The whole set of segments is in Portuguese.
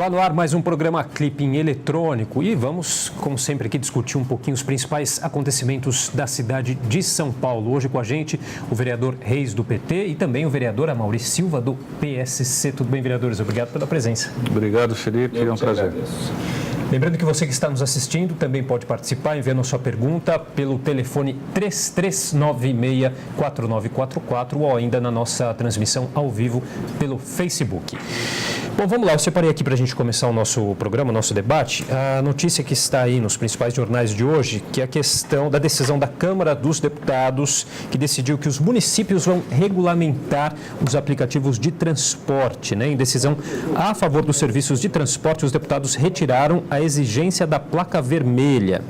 Olá, no ar mais um programa Clipping Eletrônico e vamos, como sempre, aqui discutir um pouquinho os principais acontecimentos da cidade de São Paulo. Hoje com a gente o vereador Reis do PT e também o vereador Amaury Silva do PSC. Tudo bem, vereadores? Obrigado pela presença. Obrigado, Felipe. É um prazer. Lembrando que você que está nos assistindo também pode participar enviando sua pergunta pelo telefone 3396-4944 ou ainda na nossa transmissão ao vivo pelo Facebook. Bom, vamos lá, eu separei aqui para a gente começar o nosso programa, o nosso debate, a notícia que está aí nos principais jornais de hoje, que é a questão da decisão da Câmara dos Deputados, que decidiu que os municípios vão regulamentar os aplicativos de transporte, né? Em decisão a favor dos serviços de transporte, os deputados retiraram a exigência da placa vermelha.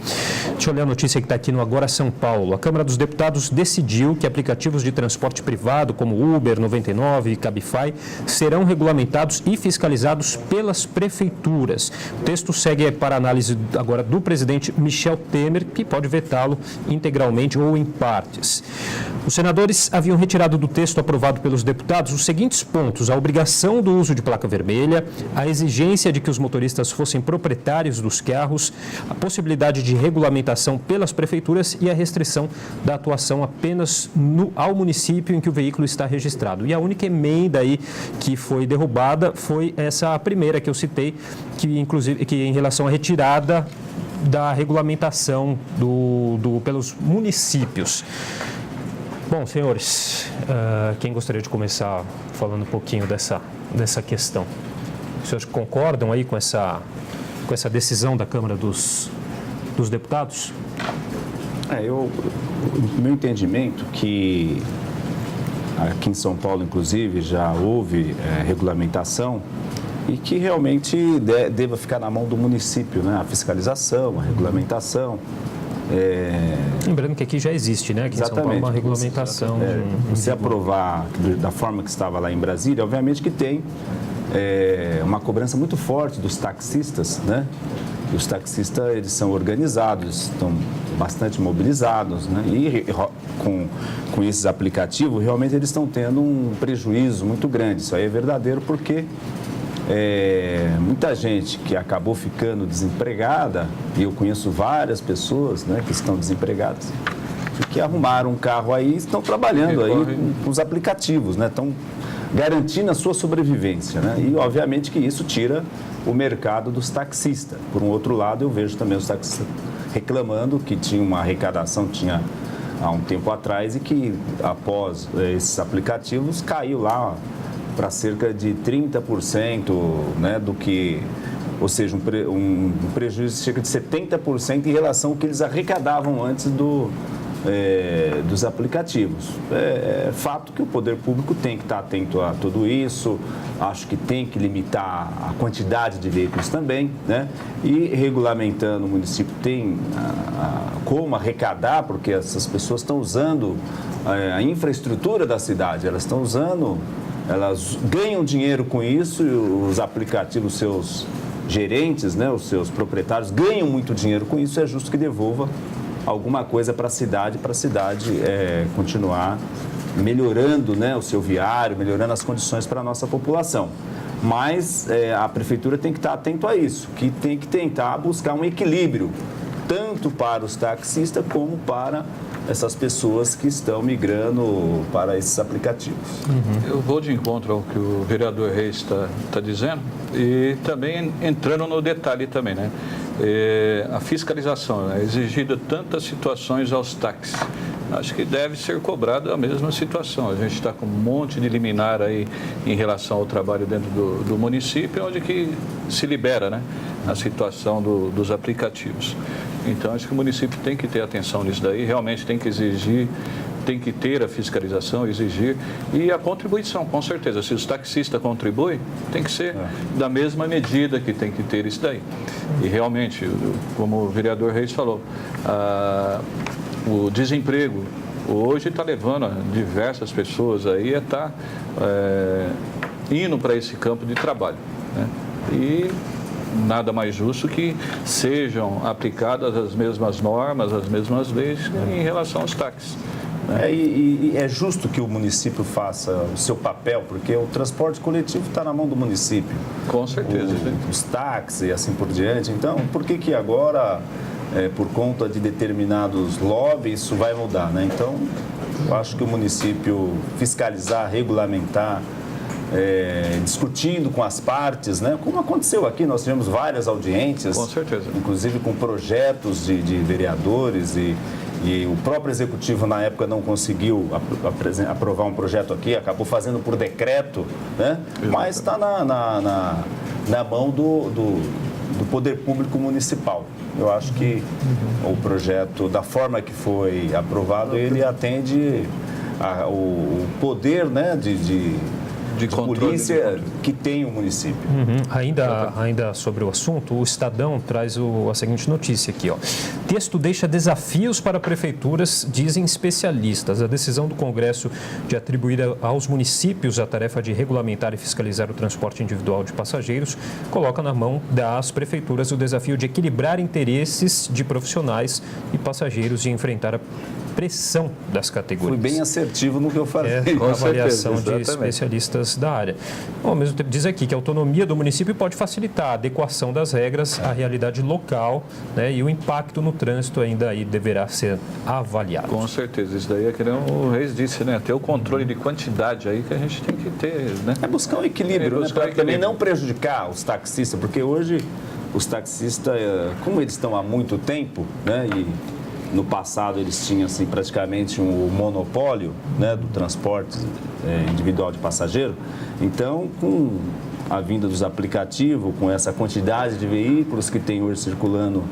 Deixa eu ler a notícia que está aqui no Agora São Paulo. A Câmara dos Deputados decidiu que aplicativos de transporte privado, como Uber, 99 e Cabify, serão regulamentados e fiscalizados pelas prefeituras. O texto segue para análise agora do presidente Michel Temer, que pode vetá-lo integralmente ou em partes. Os senadores haviam retirado do texto aprovado pelos deputados os seguintes pontos: a obrigação do uso de placa vermelha, a exigência de que os motoristas fossem proprietários dos carros, a possibilidade de regulamentação pelas prefeituras e a restrição da atuação apenas ao município em que o veículo está registrado. E a única emenda aí que foi derrubada foi essa primeira que eu citei, que inclusive que em relação à retirada da regulamentação pelos municípios. Bom, senhores, quem gostaria de começar falando um pouquinho dessa questão? Os senhores concordam aí com essa decisão da Câmara dos Deputados? Meu entendimento que aqui em São Paulo, inclusive, já houve regulamentação e que realmente deva ficar na mão do município, né? A fiscalização, a regulamentação. Lembrando que aqui já existe, né? Aqui Exatamente. Em São Paulo, uma regulamentação. Se aprovar da forma que estava lá em Brasília, obviamente que tem uma cobrança muito forte dos taxistas, né? Os taxistas, eles são organizados, estão bastante mobilizados, né? E com esses aplicativos, realmente eles estão tendo um prejuízo muito grande. Isso aí é verdadeiro porque muita gente que acabou ficando desempregada, e eu conheço várias pessoas, né, que estão desempregadas, que arrumaram um carro aí e estão trabalhando aí com os aplicativos, né? Estão garantindo a sua sobrevivência, né? E obviamente que isso tira o mercado dos taxistas. Por um outro lado, eu vejo também os taxistas reclamando que tinha uma arrecadação, há um tempo atrás, e que após esses aplicativos caiu lá para cerca de 30%, né, do que, ou seja, um prejuízo de cerca de 70% em relação ao que eles arrecadavam antes dos aplicativos. É fato que o poder público tem que estar atento a tudo isso, acho que tem que limitar a quantidade de veículos também, né? E regulamentando, o município tem como arrecadar, porque essas pessoas estão usando a infraestrutura da cidade, elas ganham dinheiro com isso, e os aplicativos, seus gerentes, né, os seus proprietários ganham muito dinheiro com isso, é justo que devolva alguma coisa para a cidade continuar melhorando, né, o seu viário, melhorando as condições para a nossa população. Mas a prefeitura tem que estar atento a isso, que tem que tentar buscar um equilíbrio, tanto para os taxistas como para essas pessoas que estão migrando para esses aplicativos. Eu vou de encontro ao que o vereador Reis está dizendo e também entrando no detalhe também, né? A fiscalização é exigida tantas situações aos táxis. Acho que deve ser cobrada a mesma situação. A gente está com um monte de liminar aí em relação ao trabalho dentro do município, onde que se libera, né, a situação dos aplicativos. Então, acho que o município tem que ter atenção nisso daí, realmente tem que exigir, tem que ter a fiscalização, exigir, e a contribuição, com certeza. Se os taxistas contribuem, tem que ser da mesma medida que tem que ter isso daí. E realmente, como o vereador Reis falou, o desemprego hoje está levando diversas pessoas aí a estar indo para esse campo de trabalho, né? E nada mais justo que sejam aplicadas as mesmas normas, as mesmas leis em relação aos táxis. né? E é justo que o município faça o seu papel, porque o transporte coletivo está na mão do município. Com certeza. Os táxis e assim por diante. Então, por que agora, por conta de determinados lobbies, isso vai mudar, né? Então, eu acho que o município fiscalizar, regulamentar, discutindo com as partes, né? Como aconteceu aqui, nós tivemos várias audiências, com certeza, inclusive com projetos de vereadores e o próprio executivo na época não conseguiu aprovar um projeto aqui, acabou fazendo por decreto, né? Mas está na mão do poder público municipal. Eu acho que o projeto, da forma que foi aprovado, ele atende o poder, né, de polícia que tem o município. Ainda sobre o assunto, o Estadão traz a seguinte notícia aqui, ó. Texto deixa desafios para prefeituras, dizem especialistas. A decisão do Congresso de atribuir aos municípios a tarefa de regulamentar e fiscalizar o transporte individual de passageiros coloca na mão das prefeituras o desafio de equilibrar interesses de profissionais e passageiros e enfrentar a pressão das categorias. Fui bem assertivo no que eu falei. Com a avaliação de especialistas da área. Ao mesmo tempo, diz aqui que a autonomia do município pode facilitar a adequação das regras à realidade local, né, e o impacto no trânsito ainda aí deverá ser avaliado. Com certeza. Isso daí é que o Reis disse, né? Ter o controle de quantidade aí que a gente tem que ter, né? É buscar um equilíbrio, né? Para também não prejudicar os taxistas, porque hoje os taxistas, como eles estão há muito tempo, né? E no passado eles tinham assim, praticamente um monopólio, né, do transporte individual de passageiro. Então, com a vinda dos aplicativos, com essa quantidade de veículos que tem hoje circulando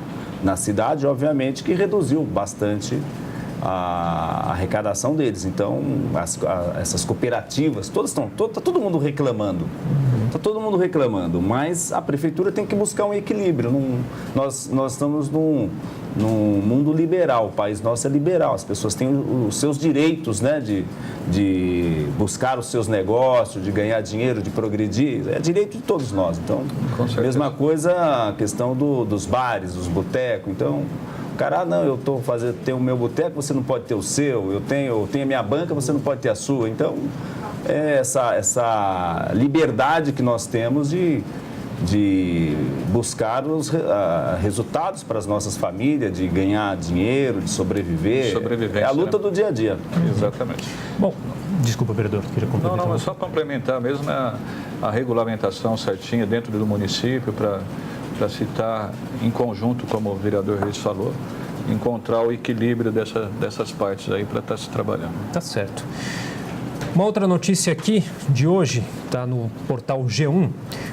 na cidade, obviamente que reduziu bastante a arrecadação deles. Então, essas cooperativas, está todo mundo reclamando. Está todo mundo reclamando, mas a prefeitura tem que buscar um equilíbrio. Nós estamos num mundo liberal, o país nosso é liberal, as pessoas têm os seus direitos, né, de buscar os seus negócios, de ganhar dinheiro, de progredir, é direito de todos nós. Então, mesma coisa a questão dos bares, dos botecos. Então, o cara, não, eu tenho o meu boteco, você não pode ter o seu, eu tenho a minha banca, você não pode ter a sua. Então, é essa liberdade que nós temos de buscar os resultados para as nossas famílias, de ganhar dinheiro, de sobreviver. É a luta do dia a dia. Exatamente. Bom, desculpa, vereador, queria complementar. Não, é só complementar mesmo a regulamentação certinha dentro do município para se estar em conjunto, como o vereador Reis falou, encontrar o equilíbrio dessas partes aí para estar se trabalhando. Tá certo. Uma outra notícia aqui de hoje, está no portal G1.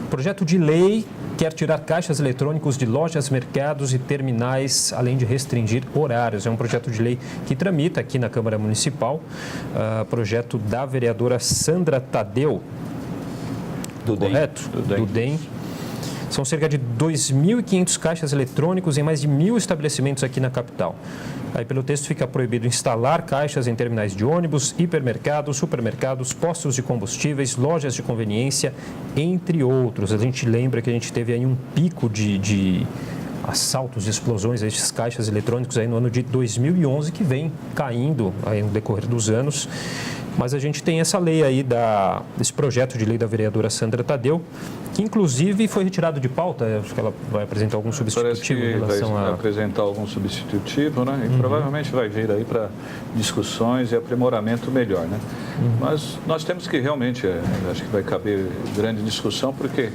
Projeto de lei quer tirar caixas eletrônicos de lojas, mercados e terminais, além de restringir horários. É um projeto de lei que tramita aqui na Câmara Municipal. Projeto da vereadora Sandra Tadeu. Do DEM. Correto? Do DEM. São cerca de 2.500 caixas eletrônicos em mais de 1.000 estabelecimentos aqui na capital. Aí, pelo texto, fica proibido instalar caixas em terminais de ônibus, hipermercados, supermercados, postos de combustíveis, lojas de conveniência, entre outros. A gente lembra que a gente teve aí um pico de assaltos e explosões a esses caixas eletrônicos aí no ano de 2011, que vem caindo aí no decorrer dos anos. Mas a gente tem essa lei aí, esse projeto de lei da vereadora Sandra Tadeu, que inclusive foi retirado de pauta. Acho que ela vai apresentar algum substitutivo em relação vai apresentar algum substitutivo, né? E provavelmente vai vir aí para discussões e aprimoramento melhor, né? Mas nós temos que realmente, acho que vai caber grande discussão, porque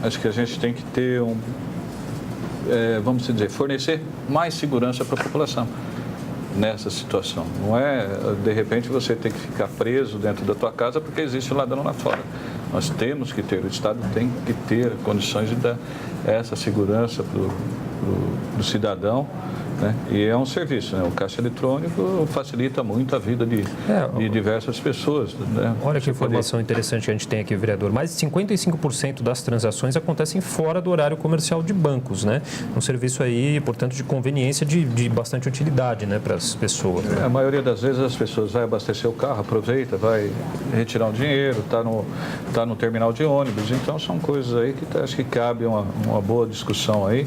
acho que a gente tem que ter vamos dizer, fornecer mais segurança para a população nessa situação. Não é, de repente, você tem que ficar preso dentro da tua casa porque existe ladrão lá fora. Nós temos que ter, o Estado tem que ter condições de dar essa segurança para o cidadão, né? E é um serviço, né? O caixa eletrônico facilita muito a vida de diversas pessoas, né? Olha que informação interessante que a gente tem aqui, vereador. Mais de 55% das transações acontecem fora do horário comercial de bancos, né? Um serviço aí, portanto, de conveniência de bastante utilidade, né, para as pessoas. Né? A maioria das vezes as pessoas vai abastecer o carro, aproveita, vai retirar um dinheiro, está no terminal de ônibus. Então, são coisas aí que acho que cabe uma boa discussão aí.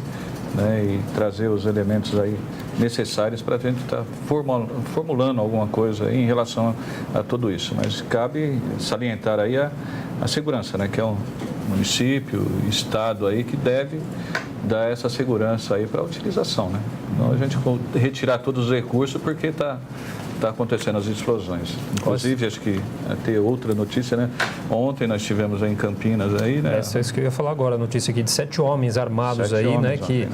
né, e trazer os elementos aí necessários para a gente estar formulando alguma coisa aí em relação a tudo isso. Mas cabe salientar aí a segurança, né, que é um município, estado aí que deve dar essa segurança aí para a utilização, né? Não a gente retirar todos os recursos porque está acontecendo as explosões. Inclusive, acho que tem outra notícia, né? Ontem nós tivemos aí em Campinas aí, né? Essa é isso que eu ia falar agora, a notícia aqui de 7 homens armados aí, né? Que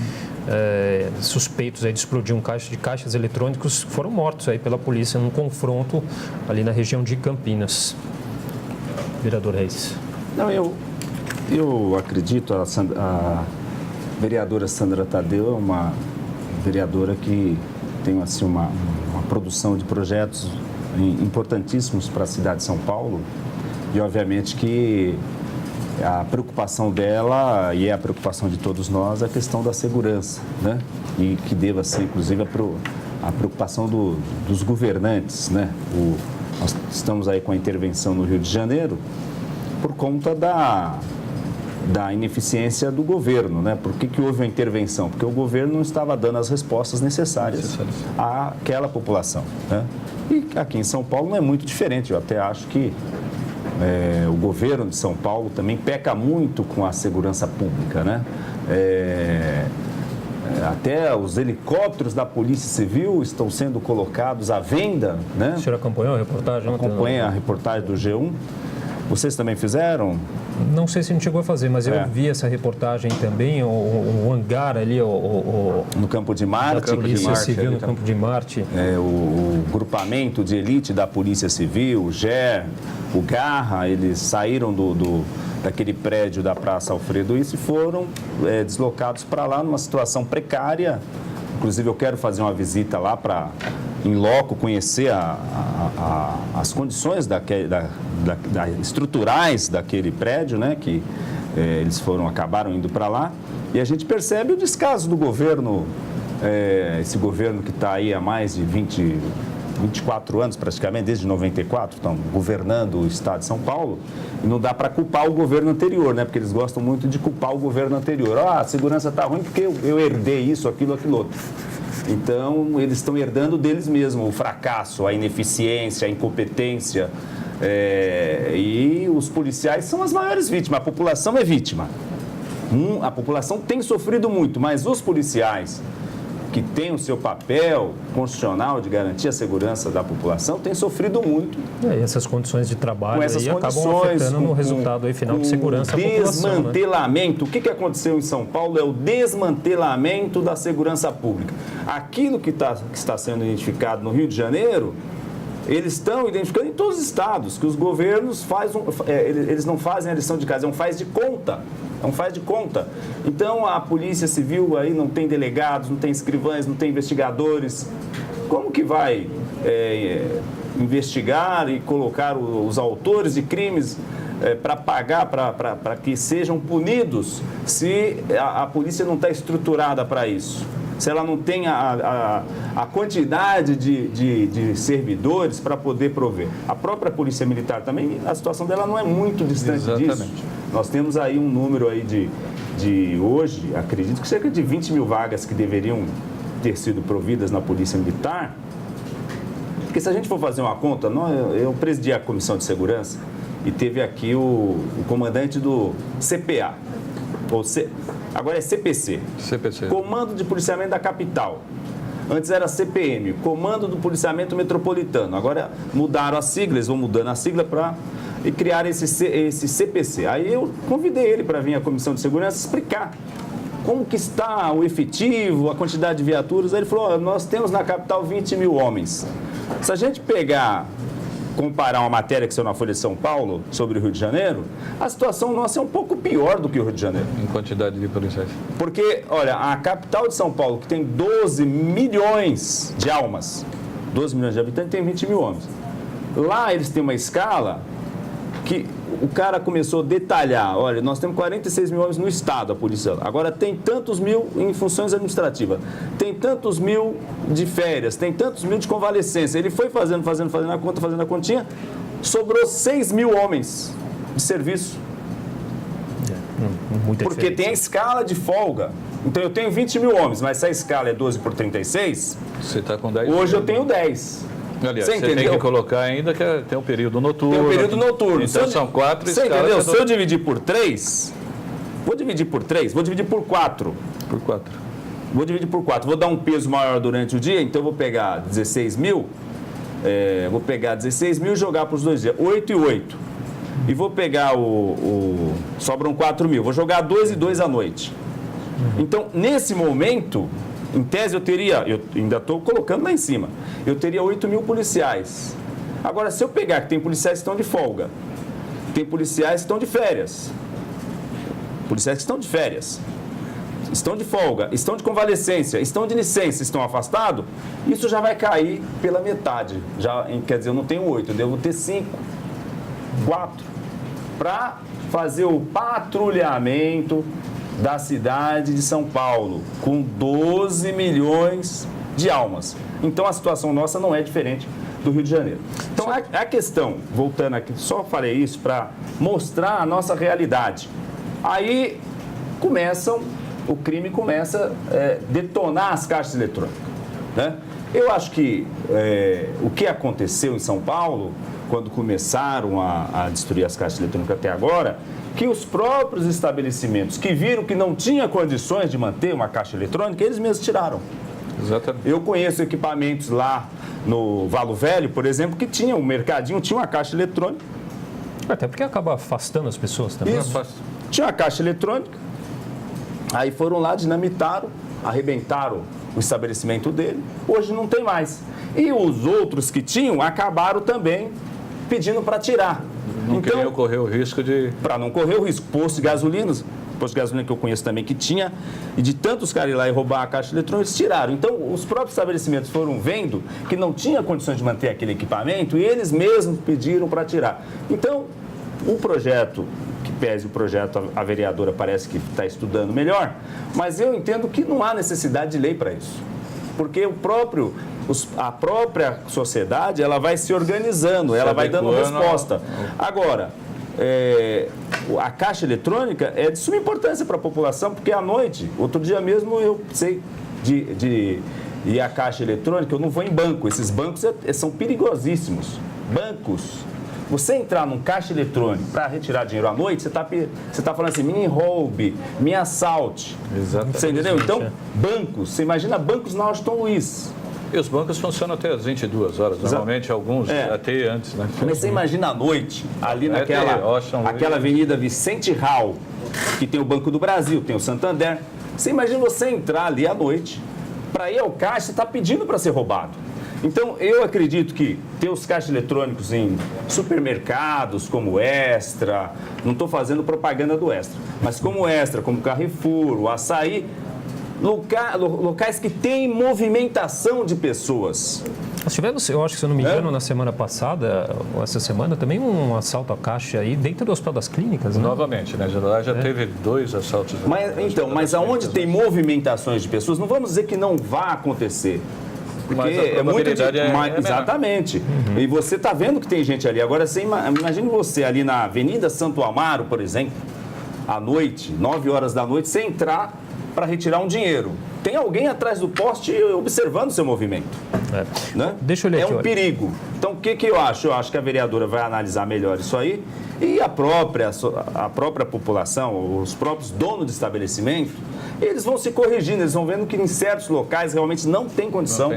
suspeitos aí de explodir caixas eletrônicos foram mortos aí pela polícia num confronto ali na região de Campinas. Vereador Reis. Não, eu acredito, a vereadora Sandra Tadeu é uma vereadora que tem assim, uma produção de projetos importantíssimos para a cidade de São Paulo e, obviamente, que a preocupação dela e é a preocupação de todos nós é a questão da segurança, né? E que deva ser, inclusive, a preocupação dos governantes, né? Nós estamos aí com a intervenção no Rio de Janeiro por conta da ineficiência do governo, né? Por que houve a intervenção? Porque o governo não estava dando as respostas necessárias àquela população, né? E aqui em São Paulo não é muito diferente. Eu até acho que o governo de São Paulo também peca muito com a segurança pública, né? Até os helicópteros da Polícia Civil estão sendo colocados à venda, né? O senhor acompanhou a reportagem? Acompanha a reportagem do G1. Vocês também fizeram? Não sei se a gente chegou a fazer, mas eu vi essa reportagem também, o hangar ali, no Campo de Marte. Da Polícia Civil no Campo de Marte. O grupamento de elite da Polícia Civil, o GER, o Garra, eles saíram daquele prédio da Praça Alfredo Issa e foram deslocados para lá numa situação precária. Inclusive, eu quero fazer uma visita lá para, em loco, conhecer as condições estruturais daquele prédio, né? Que eles acabaram indo para lá. E a gente percebe o descaso do governo, esse governo que está aí há mais de 24 anos, praticamente, desde 94, estão governando o estado de São Paulo. E não dá para culpar o governo anterior, né? Porque eles gostam muito de culpar o governo anterior. A segurança está ruim porque eu herdei isso, aquilo outro. Então, eles estão herdando deles mesmos o fracasso, a ineficiência, a incompetência. E os policiais são as maiores vítimas. A população é vítima. A população tem sofrido muito, mas os policiais que têm o seu papel constitucional de garantir a segurança da população têm sofrido muito. E essas condições de trabalho aí acabam afetando no resultado aí final de segurança da população. Desmantelamento. Né? O que aconteceu em São Paulo é o desmantelamento da segurança pública. Aquilo que está sendo identificado no Rio de Janeiro, eles estão identificando em todos os estados, que os governos eles não fazem a lição de casa, é um faz de conta. É um faz de conta. Então, a Polícia Civil aí não tem delegados, não tem escrivães, não tem investigadores. Como que vai investigar e colocar os autores de crimes para pagar, para que sejam punidos, se a polícia não está estruturada para isso? Se ela não tem a quantidade de servidores para poder prover. A própria Polícia Militar também, a situação dela não é muito distante disso. Nós temos aí um número aí de hoje, acredito que cerca de 20 mil vagas que deveriam ter sido providas na Polícia Militar. Porque se a gente for fazer uma conta, eu presidi a Comissão de Segurança e teve aqui o comandante do CPA, agora é CPC, Comando de Policiamento da Capital. Antes era CPM, Comando do Policiamento Metropolitano. Agora mudaram as siglas, vão mudando a sigla e criar esse CPC. Aí eu convidei ele para vir à Comissão de Segurança explicar como que está o efetivo, a quantidade de viaturas. Aí ele falou, nós temos na capital 20 mil homens. Se a gente comparar uma matéria que saiu na Folha de São Paulo sobre o Rio de Janeiro, a situação nossa é um pouco pior do que o Rio de Janeiro. Em quantidade de policiais. Porque, olha, a capital de São Paulo, que tem 12 milhões de almas, 12 milhões de habitantes, tem 20 mil homens. Lá eles têm uma escala que o cara começou a detalhar, olha, nós temos 46 mil homens no estado, a polícia. Agora tem tantos mil em funções administrativas, tem tantos mil de férias, tem tantos mil de convalescência. Ele foi fazendo a continha, sobrou 6 mil homens de serviço. Porque tem a escala de folga. Então eu tenho 20 mil homens, mas se a escala é 12 por 36, Você está com 10. hoje eu tenho 10. Aliás, Você você tem entendeu? que colocar ainda que tem um período noturno. Tem um período noturno. Então são 4 Você escalas. entendeu? Se eu dividir por 3, vou dividir por 3, vou dividir por 4. Por 4. Vou dividir por 4. Vou dar um peso maior durante o dia, então eu vou pegar 16 mil. Vou pegar 16 mil e jogar para os 2 dias. 8 e 8. E vou pegar sobram 4 mil. Vou jogar 2 e 2 à noite. Então, nesse momento, em tese eu ainda estou colocando lá em cima, eu teria 8 mil policiais. Agora, se eu pegar que tem policiais que estão de folga, tem policiais que estão de férias, policiais que estão de férias, estão de folga, estão de convalescência, estão de licença, estão afastados, isso já vai cair pela metade. Quer dizer, eu não tenho 8, eu devo ter 5, 4, para fazer o patrulhamento da cidade de São Paulo, com 12 milhões de almas. Então, a situação nossa não é diferente do Rio de Janeiro. Então, a questão, voltando aqui, só falei isso para mostrar a nossa realidade. Aí, o crime começa a detonar as caixas eletrônicas, né? Eu acho que o que aconteceu em São Paulo, quando começaram a destruir as caixas eletrônicas até agora, que os próprios estabelecimentos que viram que não tinha condições de manter uma caixa eletrônica, eles mesmos tiraram. Exatamente. Eu conheço equipamentos lá no Valo Velho, por exemplo, que tinha um mercadinho, tinha uma caixa eletrônica. Até porque acaba afastando as pessoas também. Isso. Tinha uma caixa eletrônica, aí foram lá, dinamitaram, arrebentaram o estabelecimento dele, hoje não tem mais. E os outros que tinham acabaram também pedindo para tirar. Não queriam correr o risco de... Para não correr o risco. Posto de gasolina que eu conheço também que tinha, e de tantos caras ir lá e roubar a caixa eletrônica, eles tiraram. Então, os próprios estabelecimentos foram vendo que não tinha condições de manter aquele equipamento e eles mesmos pediram para tirar. Então, o projeto, que pese o projeto, a vereadora parece que está estudando melhor, mas eu entendo que não há necessidade de lei para isso. Porque a própria sociedade, ela vai se organizando, ela vai dando resposta. Agora, a caixa eletrônica é de suma importância para a população, porque à noite, outro dia mesmo eu sei de ir à caixa eletrônica, eu não vou em banco, esses bancos são perigosíssimos. Bancos, você entrar num caixa eletrônico para retirar dinheiro à noite, você tá falando assim, me roube, me assalte. Exatamente. Você entendeu? Então, bancos, você imagina bancos na Washington Luiz. E os bancos funcionam até às 22 horas, normalmente alguns até antes, né? Mas você imagina à noite, ali naquela avenida Vicente Hall, que tem o Banco do Brasil, tem o Santander. Você imagina você entrar ali à noite, para ir ao caixa, você está pedindo para ser roubado. Então, eu acredito que ter os caixas eletrônicos em supermercados como Extra, não estou fazendo propaganda do Extra, mas como Extra, como Carrefour, o Açaí, locais que têm movimentação de pessoas. Nós tivemos, eu acho que se eu não me engano, na semana passada, ou essa semana, também um assalto à caixa aí dentro do Hospital das Clínicas, né? Novamente, né? Já teve 2 assaltos. Mas aonde tem movimentações de pessoas, não vamos dizer que não vai acontecer. Porque é muito exatamente. Uhum. E você está vendo que tem gente ali. Agora, imagine você ali na Avenida Santo Amaro, por exemplo, à noite, 9 horas da noite, você entrar para retirar um dinheiro. Tem alguém atrás do poste observando o seu movimento. Né? Deixa eu ler aqui. É um perigo. Então, o que eu acho? Eu acho que a vereadora vai analisar melhor isso aí e a própria população, os próprios donos de estabelecimento, eles vão se corrigindo, eles vão vendo que em certos locais realmente não tem condição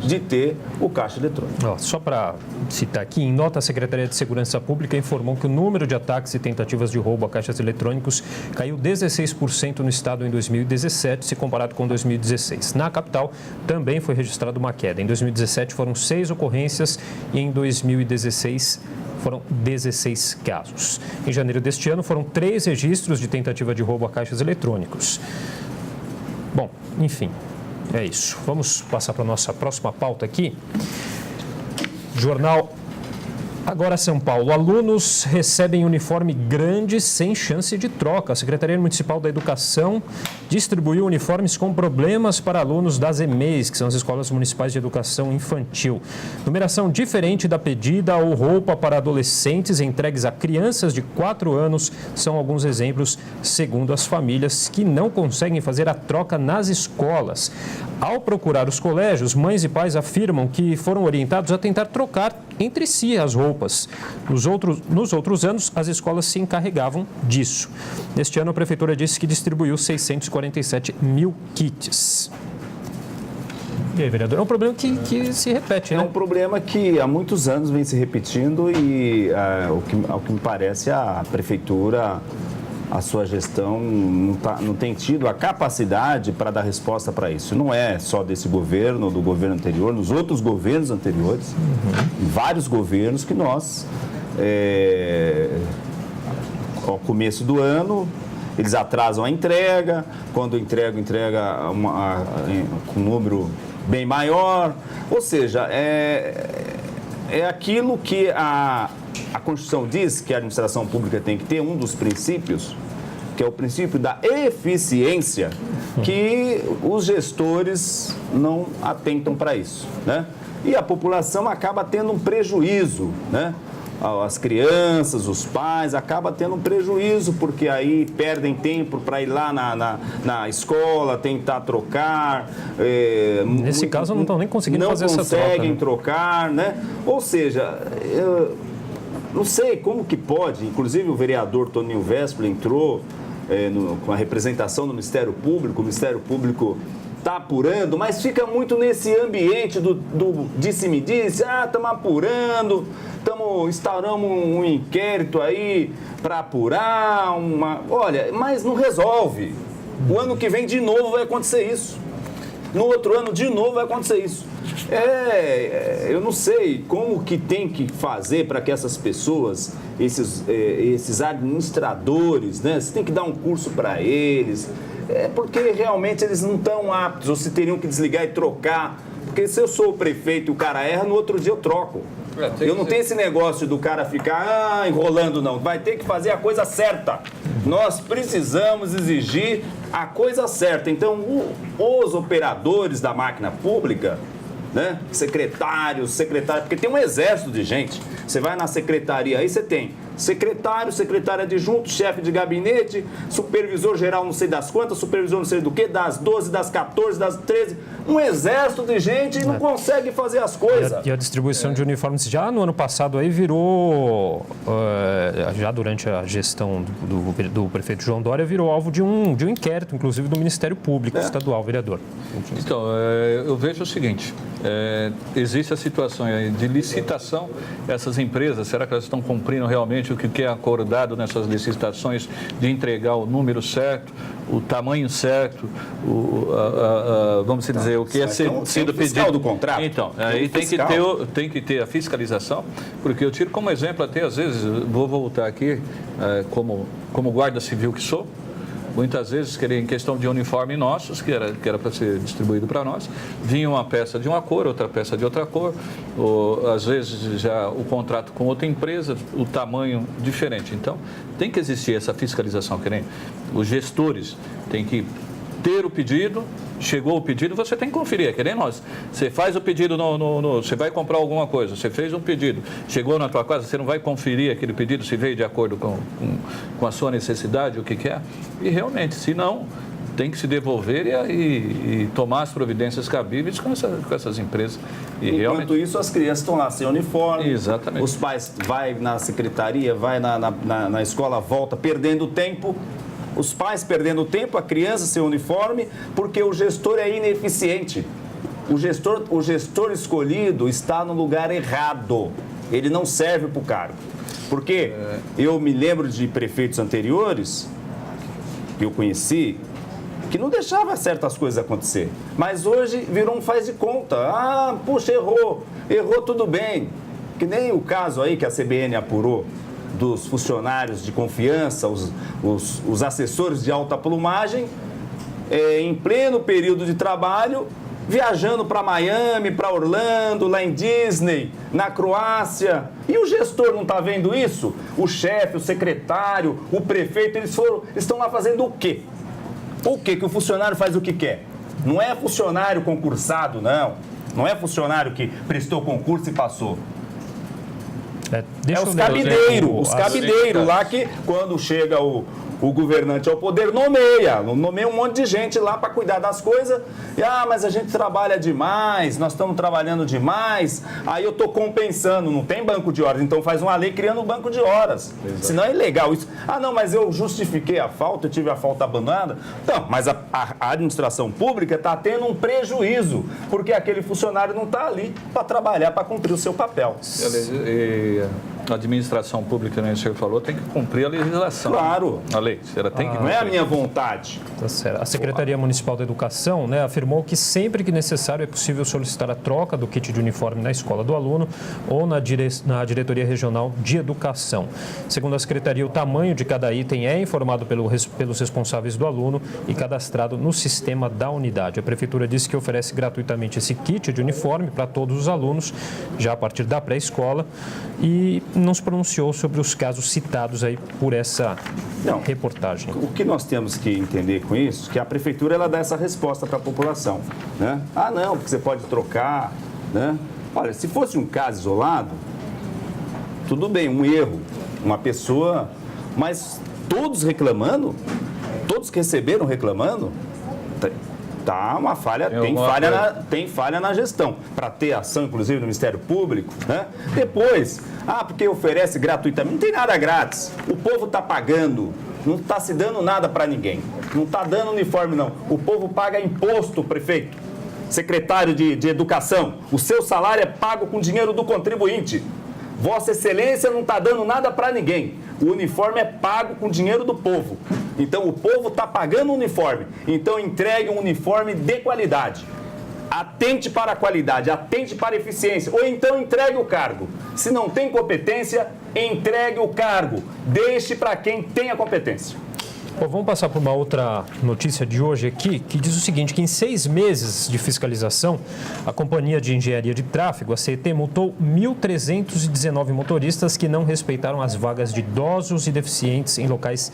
de ter o caixa eletrônico. Só para citar aqui, em nota, a Secretaria de Segurança Pública informou que o número de ataques e tentativas de roubo a caixas eletrônicos caiu 16% no estado em 2017, se comparado com 2016. Na capital, também foi registrada uma queda. Em 2017 foram 6 ocorrências e em 2016 foram 16 casos. Em janeiro deste ano, foram 3 registros de tentativa de roubo a caixas eletrônicos. Bom, enfim, é isso. Vamos passar para a nossa próxima pauta aqui. Jornal Agora, São Paulo. Alunos recebem uniforme grande sem chance de troca. A Secretaria Municipal da Educação distribuiu uniformes com problemas para alunos das EMEIs, que são as Escolas Municipais de Educação Infantil. Numeração diferente da pedida ou roupa para adolescentes entregues a crianças de 4 anos são alguns exemplos, segundo as famílias, que não conseguem fazer a troca nas escolas. Ao procurar os colégios, mães e pais afirmam que foram orientados a tentar trocar entre si as roupas. Nos outros anos, as escolas se encarregavam disso. Neste ano, a Prefeitura disse que distribuiu 647 mil kits. E aí, vereador? É um problema que se repete, né? É um problema que há muitos anos vem se repetindo e, ao que me parece, a Prefeitura, a sua gestão não tem tido a capacidade para dar resposta para isso. Não é só desse governo, do governo anterior, nos outros governos anteriores, vários governos que nós, ao começo do ano, eles atrasam a entrega, quando entrega com um número bem maior. Ou seja, é aquilo que a Constituição diz que a administração pública tem que ter, um dos princípios, que é o princípio da eficiência, que os gestores não atentam para isso, né? E a população acaba tendo um prejuízo, né? As crianças, os pais, acabam tendo um prejuízo, porque aí perdem tempo para ir lá na escola, tentar trocar. Nesse caso, não estão nem conseguindo fazer essa troca. Não conseguem trocar, né? Ou seja, não sei como que pode, inclusive o vereador Toninho Véspoli entrou com a representação do Ministério Público, o Ministério Público está apurando, mas fica muito nesse ambiente do disse-me-disse, estamos apurando, instauramos um inquérito aí para apurar Olha, mas não resolve. O ano que vem de novo vai acontecer isso. No outro ano de novo vai acontecer isso. Eu não sei como que tem que fazer para que essas pessoas, esses administradores, né? Você tem que dar um curso para eles, porque realmente eles não estão aptos, ou se teriam que desligar e trocar. Porque se eu sou o prefeito e o cara erra, no outro dia eu troco. Eu não tenho esse negócio do cara ficar enrolando, não. Vai ter que fazer a coisa certa. Nós precisamos exigir a coisa certa. Então, os operadores da máquina pública, né? Secretários, porque tem um exército de gente. Você vai na secretaria, aí você tem secretário, secretário adjunto, chefe de gabinete, supervisor geral não sei das quantas, supervisor não sei do que, das 12, das 14, das 13, um exército de gente e não consegue fazer as coisas. E a distribuição de uniformes já no ano passado aí virou, já durante a gestão do prefeito João Dória, virou alvo de um inquérito, inclusive do Ministério Público Estadual, vereador. Então, eu vejo o seguinte, existe a situação de licitação, essas empresas, será que elas estão cumprindo realmente o que é acordado nessas licitações de entregar o número certo, o tamanho certo, vamos dizer, o que é sido pedido do contrato. Então, aí tem que ter a fiscalização, porque eu tiro como exemplo até, às vezes, vou voltar aqui, como guarda civil que sou, muitas vezes, em questão de uniforme nossos, que era para ser distribuído para nós, vinha uma peça de uma cor, outra peça de outra cor, ou às vezes já o contrato com outra empresa, o tamanho diferente. Então, tem que existir essa fiscalização, que nem os gestores têm que ter o pedido, chegou o pedido, você tem que conferir, é que nem nós. Você faz o pedido, você vai comprar alguma coisa, você fez um pedido, chegou na tua casa, você não vai conferir aquele pedido se veio de acordo com a sua necessidade, o que é. E realmente, se não, tem que se devolver e tomar as providências cabíveis com essas empresas. Enquanto isso, as crianças estão lá sem uniforme. Exatamente. Os pais vão na secretaria, vai na escola, volta, perdendo tempo. Os pais perdendo tempo, a criança sem uniforme, porque o gestor é ineficiente. O gestor escolhido está no lugar errado. Ele não serve para o cargo. Porque eu me lembro de prefeitos anteriores, que eu conheci, que não deixava certas coisas acontecer. Mas hoje virou um faz de conta. Puxa, errou tudo bem. Que nem o caso aí que a CBN apurou, dos funcionários de confiança, os assessores de alta plumagem, em pleno período de trabalho, viajando para Miami, para Orlando, lá em Disney, na Croácia. E o gestor não está vendo isso? O chefe, o secretário, o prefeito, eles estão lá fazendo o quê? O quê? Que o funcionário faz o que quer. Não é funcionário concursado, não. Não é funcionário que prestou concurso e passou. Os cabideiros lá que, quando chega o governante ao poder, nomeia um monte de gente lá para cuidar das coisas. Mas a gente trabalha demais, nós estamos trabalhando demais, aí eu estou compensando, não tem banco de horas, então faz uma lei criando um banco de horas. Exato. Senão é ilegal isso. Não, mas eu justifiquei a falta, eu tive a falta abandonada. Não, mas a administração pública está tendo um prejuízo, porque aquele funcionário não está ali para trabalhar, para cumprir o seu papel. A administração pública, né, o senhor falou, tem que cumprir a legislação. Claro. A lei. Ela tem que não é a minha vontade. Tá certo. A Secretaria Municipal da Educação, né, afirmou que sempre que necessário é possível solicitar a troca do kit de uniforme na escola do aluno ou na Diretoria Regional de Educação. Segundo a Secretaria, o tamanho de cada item é informado pelos responsáveis do aluno e cadastrado no sistema da unidade. A Prefeitura disse que oferece gratuitamente esse kit de uniforme para todos os alunos, já a partir da pré-escola, e não se pronunciou sobre os casos citados aí por essa reportagem. O que nós temos que entender com isso, que a Prefeitura ela dá essa resposta para a população, né? Não, porque você pode trocar, né? Olha, se fosse um caso isolado, tudo bem, um erro, uma pessoa, mas todos reclamando, todos que receberam reclamando, tá uma falha, tem falha na gestão, para ter ação, inclusive, no Ministério Público, né? Depois, porque oferece gratuitamente, não tem nada grátis, o povo está pagando, não está se dando nada para ninguém, não está dando uniforme não, o povo paga imposto, prefeito, secretário de Educação, o seu salário é pago com dinheiro do contribuinte, Vossa Excelência não está dando nada para ninguém, o uniforme é pago com dinheiro do povo. Então, o povo está pagando o uniforme. Então, entregue um uniforme de qualidade. Atente para a qualidade, atente para a eficiência. Ou então, entregue o cargo. Se não tem competência, entregue o cargo. Deixe para quem tem a competência. Bom, vamos passar por uma outra notícia de hoje aqui, que diz o seguinte, que em 6 meses de fiscalização, a Companhia de Engenharia de Tráfego, a CET, multou 1.319 motoristas que não respeitaram as vagas de idosos e deficientes em locais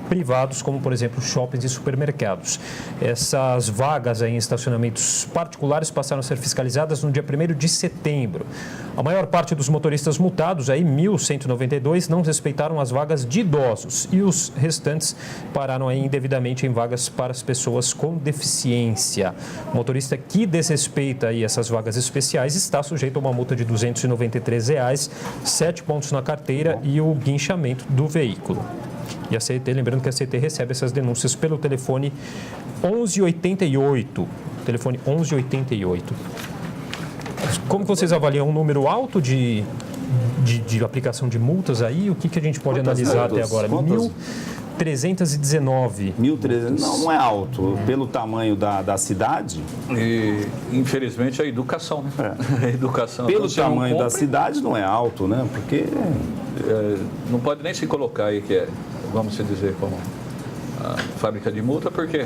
privados, como, por exemplo, shoppings e supermercados. Essas vagas aí em estacionamentos particulares passaram a ser fiscalizadas no dia 1º de setembro. A maior parte dos motoristas multados, aí 1.192, não respeitaram as vagas de idosos e os restantes pararam aí indevidamente em vagas para as pessoas com deficiência. O motorista que desrespeita aí essas vagas especiais está sujeito a uma multa de R$ 293, 7 pontos na carteira e o guinchamento do veículo. E a CET, lembrando que a CET recebe essas denúncias pelo telefone 1188. Telefone 1188. Como vocês avaliam um número alto de aplicação de multas aí? O que a gente pode analisar até agora? 1.319. 1.300, não é alto. Pelo tamanho da cidade. E, infelizmente, a educação, né? A educação. Pelo tamanho da cidade não é alto, né? Porque... não pode nem se colocar aí que é, vamos dizer, como a fábrica de multa, porque...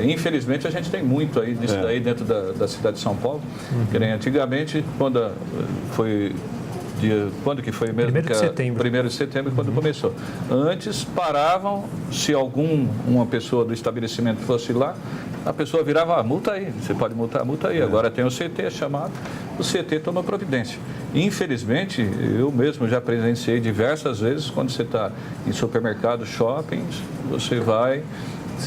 infelizmente, a gente tem muito aí disso daí dentro da cidade de São Paulo. Que nem antigamente, quando foi que foi mesmo? 1º de setembro. 1º de setembro, quando começou. Antes, paravam, se uma pessoa do estabelecimento fosse lá, a pessoa virava, multa aí, você pode multar, multa aí. Agora tem o CT chamado, o CT toma providência. Infelizmente, eu mesmo já presenciei diversas vezes, quando você está em supermercados, shoppings, você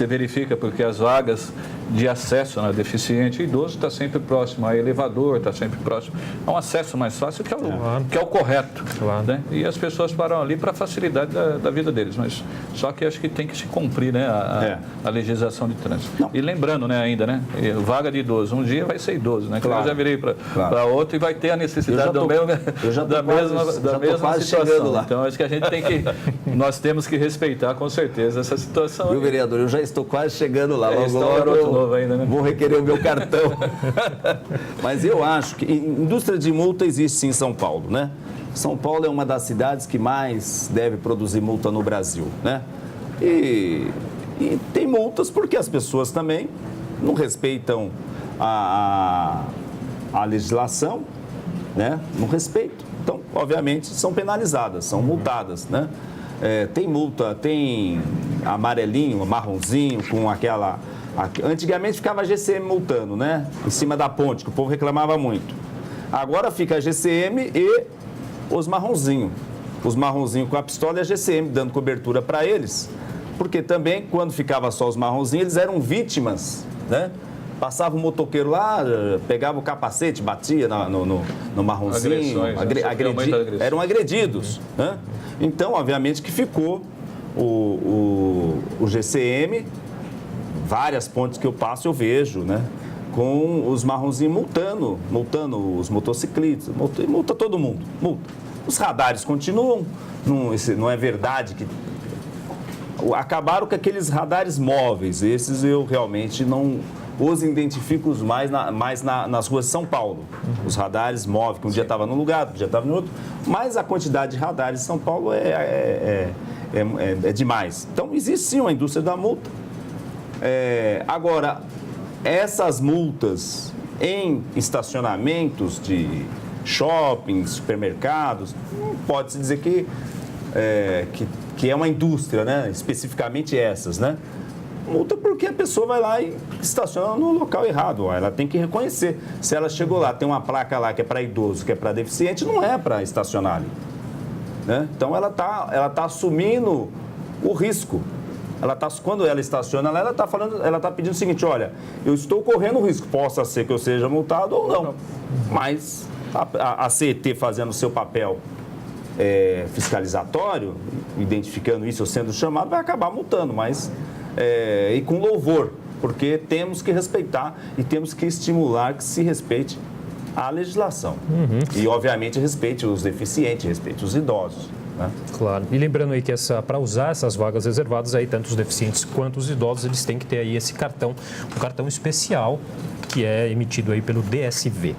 verifica porque as vagas de acesso, né, deficiente e idoso está sempre próximo a elevador, está sempre próximo a um acesso mais fácil que é o correto. Claro. Né? E as pessoas param ali para a facilidade da vida deles, mas só que acho que tem que se cumprir, né, a legislação de trânsito. Não. E lembrando, né, ainda, né, vaga de idoso, um dia vai ser idoso, né? Claro. Eu já virei para outro e vai ter a necessidade da mesma situação. Lá. Então acho que a gente nós temos que respeitar com certeza essa situação. Viu, vereador, eu já estou quase chegando lá. Logo ainda, né? Vou requerer o meu cartão. Mas eu acho que indústria de multa existe sim em São Paulo, né? São Paulo é uma das cidades que mais deve produzir multa no Brasil, né? E tem multas porque as pessoas também não respeitam a legislação, né, não respeitam. Então, obviamente, são penalizadas, são multadas, né? Tem multa, tem amarelinho, marronzinho, com aquela... Antigamente ficava a GCM multando, né? Em cima da ponte, que o povo reclamava muito. Agora fica a GCM e os marronzinhos. Os marronzinhos com a pistola e a GCM dando cobertura para eles. Porque também, quando ficava só os marronzinhos, eles eram vítimas, né? Passava o motoqueiro lá, pegava o capacete, batia no marronzinho, eram agredidos. Né? Então, obviamente que ficou o GCM, várias pontes que eu passo eu vejo, né? Com os marronzinhos multando os motociclistas, multa todo mundo, multa. Os radares continuam, não é verdade que... Acabaram com aqueles radares móveis, esses eu realmente não... Os identifico mais nas ruas de São Paulo. Os radares móveis, que um dia estava num lugar, outro dia estava no outro. Mas a quantidade de radares em São Paulo é demais. Então, existe sim uma indústria da multa. Agora, essas multas em estacionamentos de shoppings, supermercados, não pode-se dizer que é uma indústria, né? Especificamente essas, né? Multa porque a pessoa vai lá e estaciona no local errado. Ela tem que reconhecer. Se ela chegou lá, tem uma placa lá que é para idoso, que é para deficiente, não é para estacionar ali. Né? Então, ela tá assumindo o risco. Quando ela estaciona, ela está pedindo o seguinte, olha, eu estou correndo o risco, possa ser que eu seja multado ou não. Mas a CET fazendo o seu papel fiscalizatório, identificando isso ou sendo chamado, vai acabar multando, mas... e com louvor, porque temos que respeitar e temos que estimular que se respeite a legislação. E, obviamente, respeite os deficientes, respeite os idosos. Né? Claro. E lembrando aí que para usar essas vagas reservadas, aí, tanto os deficientes quanto os idosos, eles têm que ter aí esse cartão, um cartão especial que é emitido aí pelo DSV.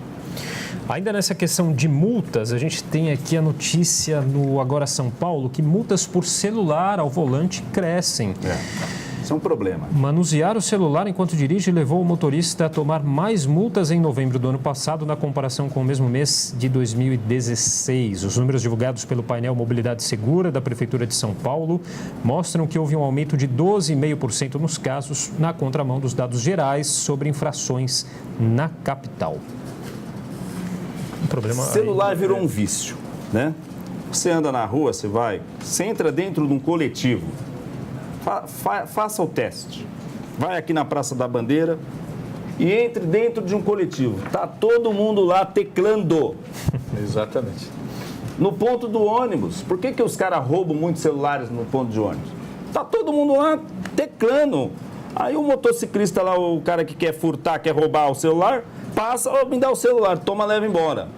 Ainda nessa questão de multas, a gente tem aqui a notícia no Agora São Paulo que multas por celular ao volante crescem. Isso é um problema. Manusear o celular enquanto dirige levou o motorista a tomar mais multas em novembro do ano passado na comparação com o mesmo mês de 2016. Os números divulgados pelo painel Mobilidade Segura da Prefeitura de São Paulo mostram que houve um aumento de 12,5% nos casos na contramão dos dados gerais sobre infrações na capital. Um problema celular virou um vício, né? Você anda na rua, você entra dentro de um coletivo. Faça o teste. Vai aqui na Praça da Bandeira e entre dentro de um coletivo. Tá todo mundo lá teclando. Exatamente. No ponto do ônibus. Por que os caras roubam muitos celulares no ponto de ônibus? Tá todo mundo lá teclando. Aí o motociclista lá, o cara que quer furtar, quer roubar o celular, passa, me dá o celular, toma, leva embora.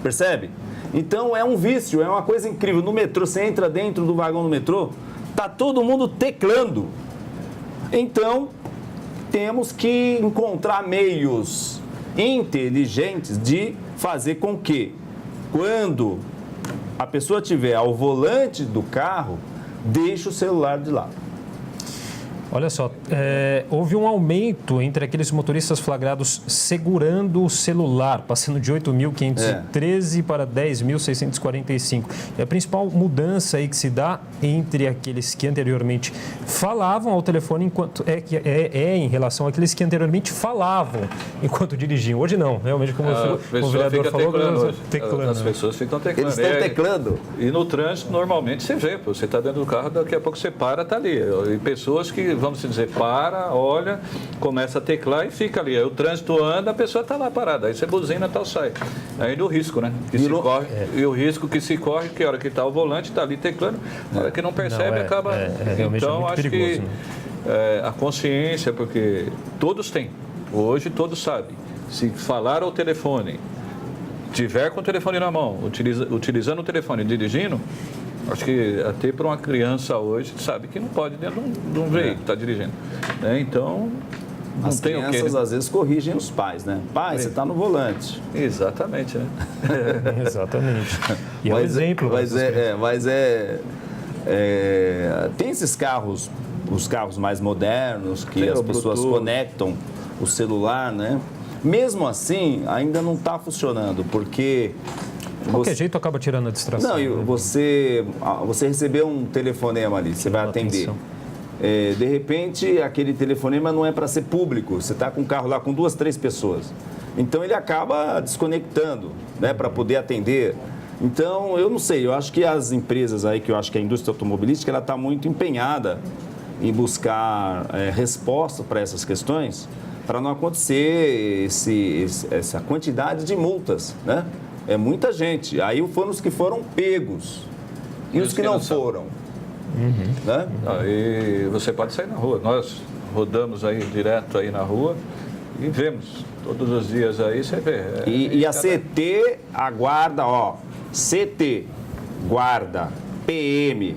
Percebe? Então é um vício, é uma coisa incrível. No metrô, você entra dentro do vagão do metrô, tá todo mundo teclando. Então, temos que encontrar meios inteligentes de fazer com que, quando a pessoa estiver ao volante do carro, deixe o celular de lado. Olha só, houve um aumento entre aqueles motoristas flagrados segurando o celular, passando de 8.513 para 10.645. E a principal mudança aí que se dá entre aqueles que anteriormente falavam ao telefone enquanto em relação àqueles que anteriormente falavam enquanto dirigiam. Hoje não, realmente como o vereador falou, teclando. As pessoas ficam teclando. Eles estão teclando. E no trânsito, normalmente, você vê, você está dentro do carro, daqui a pouco você para, está ali. E pessoas que, vamos dizer, olha, começa a teclar e fica ali. Aí o trânsito anda, a pessoa está lá parada. Aí você buzina e tal, sai. Ainda o risco, né? E o risco que se corre, que a hora que está ao volante, está ali teclando, a hora que não percebe, acaba... Então, acho perigoso, que a consciência, porque todos têm. Hoje todos sabem. Se falar ao telefone, tiver com o telefone na mão, utilizando o telefone dirigindo, acho que até para uma criança hoje sabe que não pode dentro de um veículo estar dirigindo. Então, não as tem crianças o quê, né? Às vezes corrigem os pais, né? Pai, você está no volante. Exatamente, né? Exatamente. E é um exemplo. Tem esses carros, os carros mais modernos, que tem as pessoas Bluetooth. conectam o celular, né? Mesmo assim, ainda não está funcionando, porque... De qualquer jeito, acaba tirando a distração. Não, e você recebeu um telefonema ali, você vai atender. De repente, aquele telefonema não é para ser público, você está com o carro lá com 2, 3 pessoas. Então, ele acaba desconectando, né, para poder atender. Então, eu não sei, eu acho que as empresas aí, que eu acho que a indústria automobilística, ela está muito empenhada em buscar resposta para essas questões, para não acontecer essa quantidade de multas, né? É muita gente. Aí foram os que foram pegos e os que não foram. Né? E você pode sair na rua. Nós rodamos aí direto aí na rua e vemos todos os dias aí, você vê. E a CT, a guarda, CT, guarda, PM,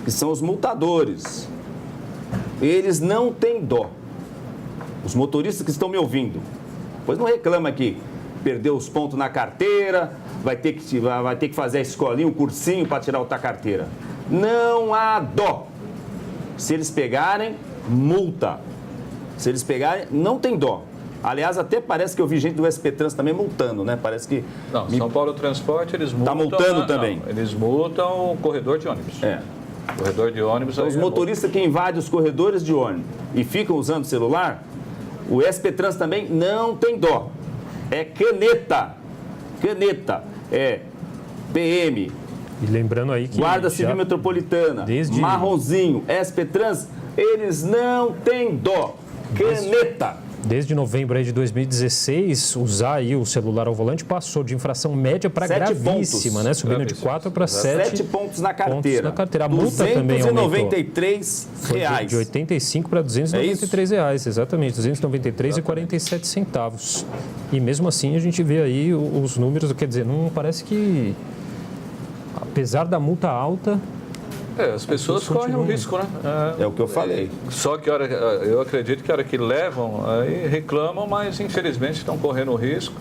que são os multadores. Eles não têm dó. Os motoristas que estão me ouvindo, pois não reclama aqui. Perdeu os pontos na carteira, vai ter que fazer a escolinha, um cursinho para tirar outra carteira. Não há dó. Se eles pegarem, multa. Se eles pegarem, não tem dó. Aliás, até parece que eu vi gente do SP Trans também multando, né? Parece que... Não, São Paulo Transporte, eles multam... Está multando também. Não, eles multam o corredor de ônibus. Corredor de ônibus... Então, os motoristas que invadem os corredores de ônibus e ficam usando o celular, o SP Trans também não tem dó. É caneta, PM. E lembrando aí que... Guarda Civil Metropolitana, marronzinho, SP Trans, eles não têm dó. Caneta. Desde novembro aí de 2016, usar aí o celular ao volante passou de infração média para gravíssima, pontos. né? Subindo de 4 para 7 pontos na carteira. A multa também aumentou. R$293. De 85 para R$293, exatamente, 293,47 centavos. E mesmo assim a gente vê aí os números, quer dizer, não parece que, apesar da multa alta... as pessoas correm o risco, né? É o que eu falei. Só que eu acredito que a hora que levam, aí reclamam, mas infelizmente estão correndo o risco.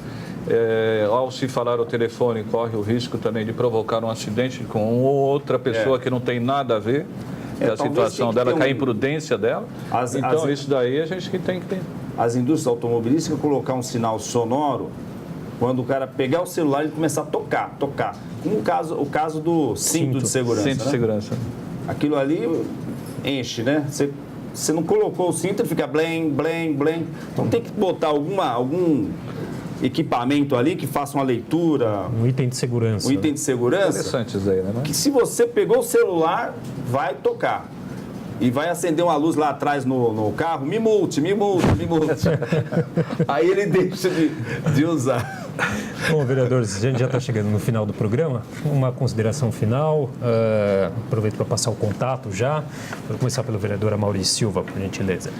Ao se falar ao telefone, corre o risco também de provocar um acidente com outra pessoa que não tem nada a ver. A situação dela, com a imprudência dela. Isso daí a gente que tem que ter. As indústrias automobilísticas colocar um sinal sonoro quando o cara pegar o celular e começar a tocar. Como o caso do cinto de segurança. Cinto de segurança. Aquilo ali enche, né? Você não colocou o cinto, ele fica blém. Então tem que botar algum equipamento ali que faça uma leitura. Um item de segurança. Interessante isso aí, né? Que se você pegou o celular, vai tocar. E vai acender uma luz lá atrás no carro, me multe. Aí ele deixa de usar. Bom, vereadores, a gente já está chegando no final do programa. Uma consideração final. Aproveito para passar o contato já. Vou começar pelo vereador Amaury Silva, por gentileza.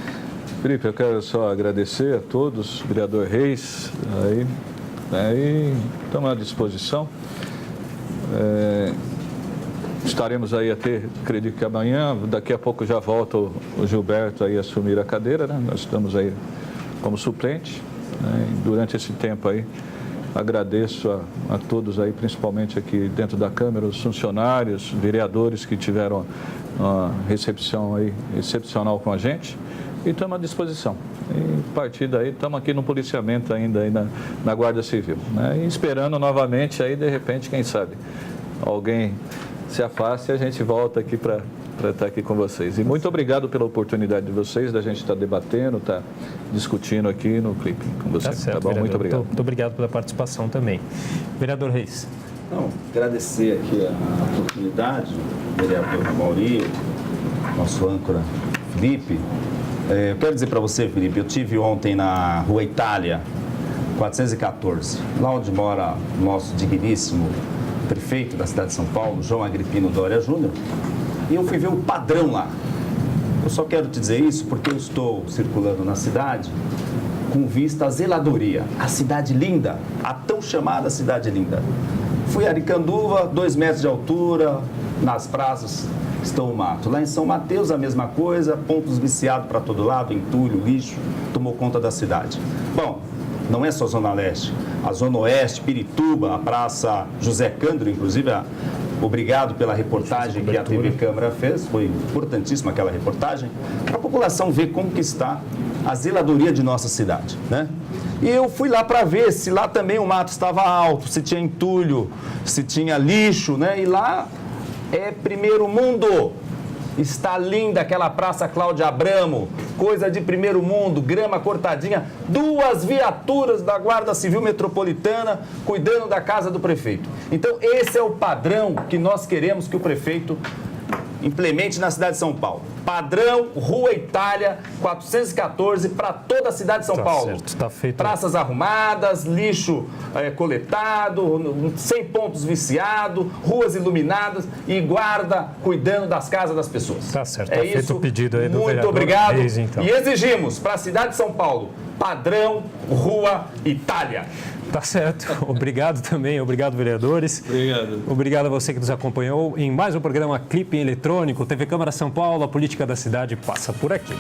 Felipe, eu quero só agradecer a todos, vereador Reis, e estamos à disposição. Estaremos aí acredito que amanhã, daqui a pouco já volta o Gilberto aí a assumir a cadeira, né? Nós estamos aí como suplente, né? E durante esse tempo aí, agradeço a todos aí, principalmente aqui dentro da Câmara, os funcionários, vereadores que tiveram uma recepção aí excepcional com a gente e estamos à disposição. E a partir daí, estamos aqui no policiamento ainda aí na Guarda Civil, né? E esperando novamente aí, de repente, quem sabe, alguém se afaste e a gente volta aqui para estar aqui com vocês. E muito obrigado pela oportunidade de vocês, da gente estar debatendo, estar discutindo aqui no clipe com vocês. Tá certo, bom? Vereador. Muito obrigado. Muito obrigado pela participação também. Vereador Reis. Agradecer aqui a oportunidade, vereador Amaury, nosso âncora Felipe. Eu quero dizer para você, Felipe, eu estive ontem na Rua Itália, 414, lá onde mora o nosso digníssimo prefeito da cidade de São Paulo, João Agripino Doria Júnior, e eu fui ver o padrão lá. Eu só quero te dizer isso porque eu estou circulando na cidade com vista à zeladoria, a cidade linda, a tão chamada cidade linda. Fui a Aricanduva, 2 metros de altura, nas praças estão o mato. Lá em São Mateus a mesma coisa, pontos viciados para todo lado, entulho, lixo, tomou conta da cidade. Bom, não é só Zona Leste, a Zona Oeste, Pirituba, a Praça José Candro, inclusive, obrigado pela reportagem que a TV Câmara fez, foi importantíssima aquela reportagem, para a população ver como que está a zeladoria de nossa cidade, né? E eu fui lá para ver se lá também o mato estava alto, se tinha entulho, se tinha lixo, né? E lá é primeiro mundo. Está linda aquela Praça Cláudia Abramo, coisa de primeiro mundo, grama cortadinha, 2 viaturas da Guarda Civil Metropolitana cuidando da casa do prefeito. Então, esse é o padrão que nós queremos que o prefeito implemente na cidade de São Paulo. Padrão Rua Itália 414 para toda a cidade de São Paulo. Certo, tá feito. Praças arrumadas, lixo coletado, sem pontos viciados, ruas iluminadas e guarda cuidando das casas das pessoas. Tá certo, tá feito o pedido aí do vereador Muito obrigado. Reis, então. E exigimos para a cidade de São Paulo, padrão Rua Itália. Tá certo. Obrigado também. Obrigado, vereadores. Obrigado. Obrigado a você que nos acompanhou em mais um programa Clipe Eletrônico. TV Câmara São Paulo, a política da cidade passa por aqui.